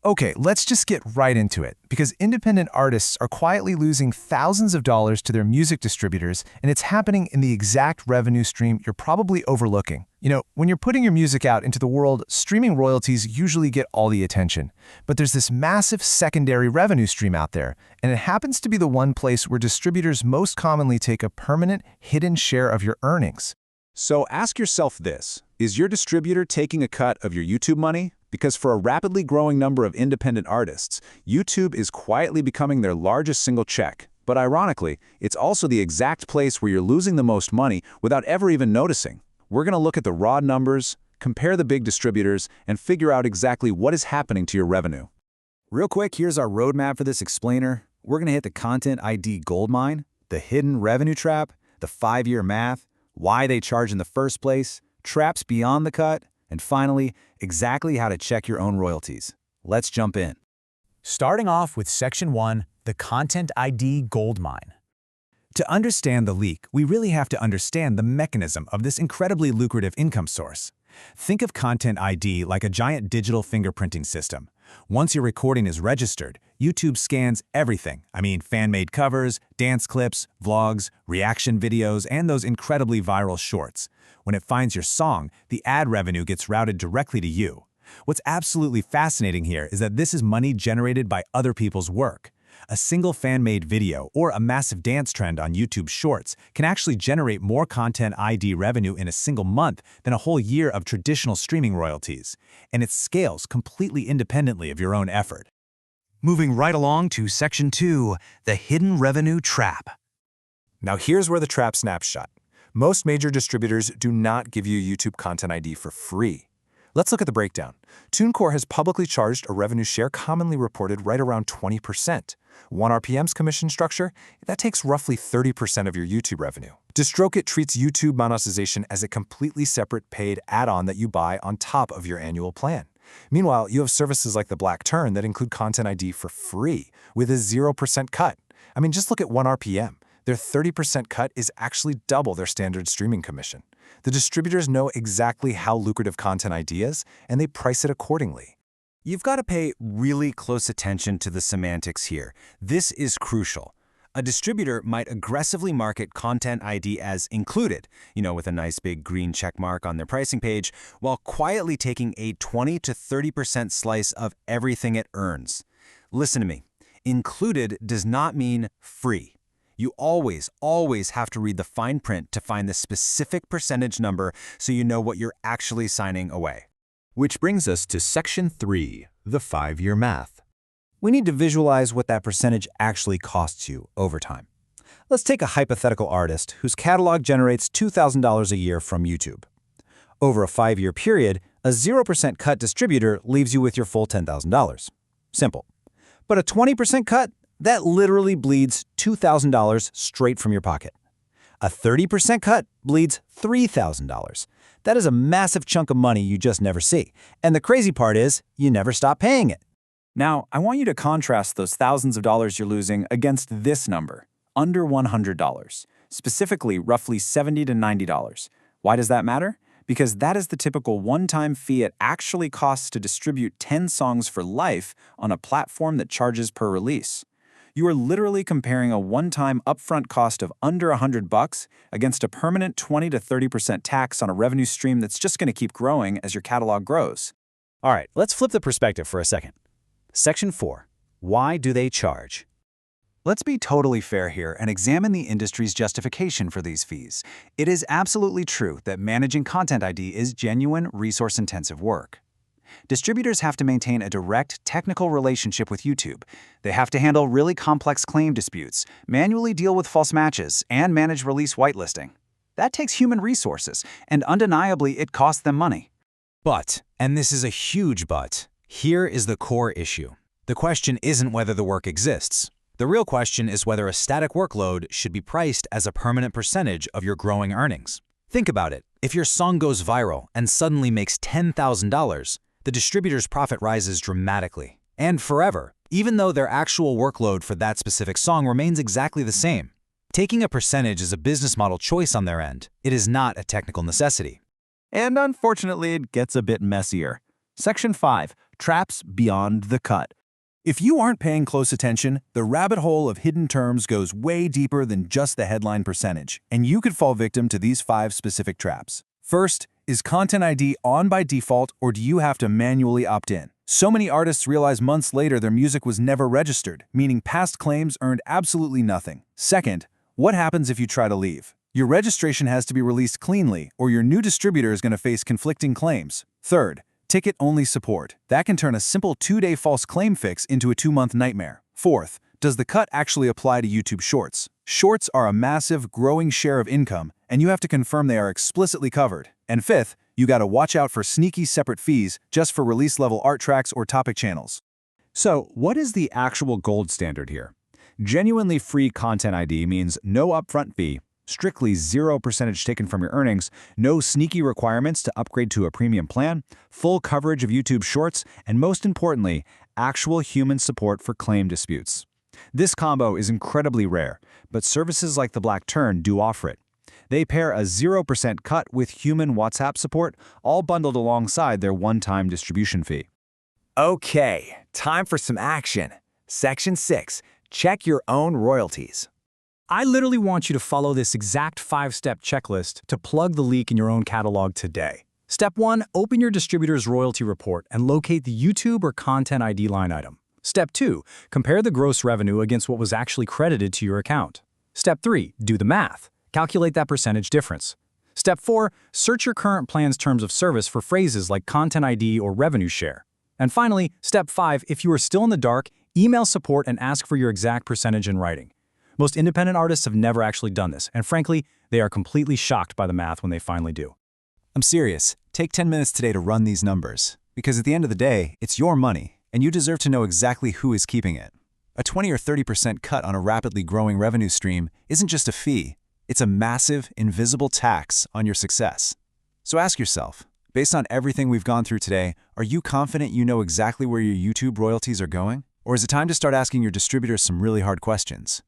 Okay, let's just get right into it, because independent artists are quietly losing thousands of dollars to their music distributors, and it's happening in the exact revenue stream you're probably overlooking. When you're putting your music out into the world, streaming royalties usually get all the attention. But there's this massive secondary revenue stream out there, and it happens to be the one place where distributors most commonly take a permanent, hidden share of your earnings. So ask yourself this, is your distributor taking a cut of your YouTube money? Because for a rapidly growing number of independent artists, YouTube is quietly becoming their largest single check. But ironically, it's also the exact place where you're losing the most money without ever even noticing. We're going to look at the raw numbers, compare the big distributors, and figure out exactly what is happening to your revenue. Real quick, here's our roadmap for this explainer. We're going to hit the content ID goldmine, the hidden revenue trap, the 5-year math, why they charge in the first place, traps beyond the cut, and finally, exactly how to check your own royalties. Let's jump in. Starting off with Section 1, the Content ID Goldmine. To understand the leak, we really have to understand the mechanism of this incredibly lucrative income source. Think of Content ID like a giant digital fingerprinting system. Once your recording is registered, YouTube scans everything. Fan-made covers, dance clips, vlogs, reaction videos, and those incredibly viral shorts. When it finds your song, the ad revenue gets routed directly to you. What's absolutely fascinating here is that this is money generated by other people's work. A single fan-made video or a massive dance trend on YouTube Shorts can actually generate more Content ID revenue in a single month than a whole year of traditional streaming royalties, and it scales completely independently of your own effort. Moving right along to Section 2, the Hidden Revenue Trap. Now here's where the trap snapshot. Most major distributors do not give you YouTube Content ID for free. Let's look at the breakdown. TuneCore has publicly charged a revenue share commonly reported right around 20%. 1 RPM's commission structure, that takes roughly 30% of your YouTube revenue. DistroKid treats YouTube monetization as a completely separate paid add-on that you buy on top of your annual plan. Meanwhile, you have services like the Black Turn that include Content ID for free with a 0% cut. Just look at 1 RPM. Their 30% cut is actually double their standard streaming commission. The distributors know exactly how lucrative Content ID is, and they price it accordingly. You've got to pay really close attention to the semantics here. This is crucial. A distributor might aggressively market Content ID as included, with a nice big green check mark on their pricing page, while quietly taking a 20 to 30% slice of everything it earns. Listen to me. Included does not mean free. You always have to read the fine print to find the specific percentage number so you know what you're actually signing away. Which brings us to Section 3, the 5-year math. We need to visualize what that percentage actually costs you over time. Let's take a hypothetical artist whose catalog generates $2,000 a year from YouTube. Over a 5-year period, a 0% cut distributor leaves you with your full $10,000. Simple. But a 20% cut? That literally bleeds $2,000 straight from your pocket. A 30% cut bleeds $3,000. That is a massive chunk of money you just never see. And the crazy part is, you never stop paying it. Now, I want you to contrast those thousands of dollars you're losing against this number, under $100, specifically roughly $70 to $90. Why does that matter? Because that is the typical one-time fee it actually costs to distribute 10 songs for life on a platform that charges per release. You are literally comparing a one-time upfront cost of under $100 against a permanent 20 to 30% tax on a revenue stream that's just going to keep growing as your catalog grows. All right, let's flip the perspective for a second. Section 4. Why do they charge? Let's be totally fair here and examine the industry's justification for these fees. It is absolutely true that managing Content ID is genuine, resource-intensive work. Distributors have to maintain a direct, technical relationship with YouTube. They have to handle really complex claim disputes, manually deal with false matches, and manage release whitelisting. That takes human resources, and undeniably it costs them money. But, and this is a huge but, here is the core issue. The question isn't whether the work exists. The real question is whether a static workload should be priced as a permanent percentage of your growing earnings. Think about it. If your song goes viral and suddenly makes $10,000, the distributor's profit rises dramatically, and forever, even though their actual workload for that specific song remains exactly the same. Taking a percentage is a business model choice on their end. It is not a technical necessity. And unfortunately, it gets a bit messier. Section 5. Traps beyond the cut. If you aren't paying close attention, the rabbit hole of hidden terms goes way deeper than just the headline percentage, and you could fall victim to these 5 specific traps. First, is Content ID on by default, or do you have to manually opt in? So many artists realize months later their music was never registered, meaning past claims earned absolutely nothing. Second, what happens if you try to leave? Your registration has to be released cleanly, or your new distributor is going to face conflicting claims. Third, ticket-only support. That can turn a simple 2-day false claim fix into a 2-month nightmare. Fourth, does the cut actually apply to YouTube Shorts? Shorts are a massive, growing share of income, and you have to confirm they are explicitly covered. And fifth, you gotta watch out for sneaky separate fees just for release-level art tracks or topic channels. So, what is the actual gold standard here? Genuinely free Content ID means no upfront fee, strictly 0% taken from your earnings, no sneaky requirements to upgrade to a premium plan, full coverage of YouTube Shorts, and most importantly, actual human support for claim disputes. This combo is incredibly rare, but services like The Black Turn do offer it. They pair a 0% cut with human WhatsApp support, all bundled alongside their one-time distribution fee. Okay, time for some action. Section 6. Check your own royalties. I literally want you to follow this exact 5-step checklist to plug the leak in your own catalog today. Step 1, open your distributor's royalty report and locate the YouTube or Content ID line item. Step 2, compare the gross revenue against what was actually credited to your account. Step 3, do the math. Calculate that percentage difference. Step 4, search your current plan's terms of service for phrases like Content ID or revenue share. And finally, Step 5, if you are still in the dark, email support and ask for your exact percentage in writing. Most independent artists have never actually done this, and frankly, they are completely shocked by the math when they finally do. I'm serious. Take 10 minutes today to run these numbers. Because at the end of the day, it's your money, and you deserve to know exactly who is keeping it. A 20 or 30% cut on a rapidly growing revenue stream isn't just a fee. It's a massive, invisible tax on your success. So ask yourself, based on everything we've gone through today, are you confident you know exactly where your YouTube royalties are going? Or is it time to start asking your distributors some really hard questions?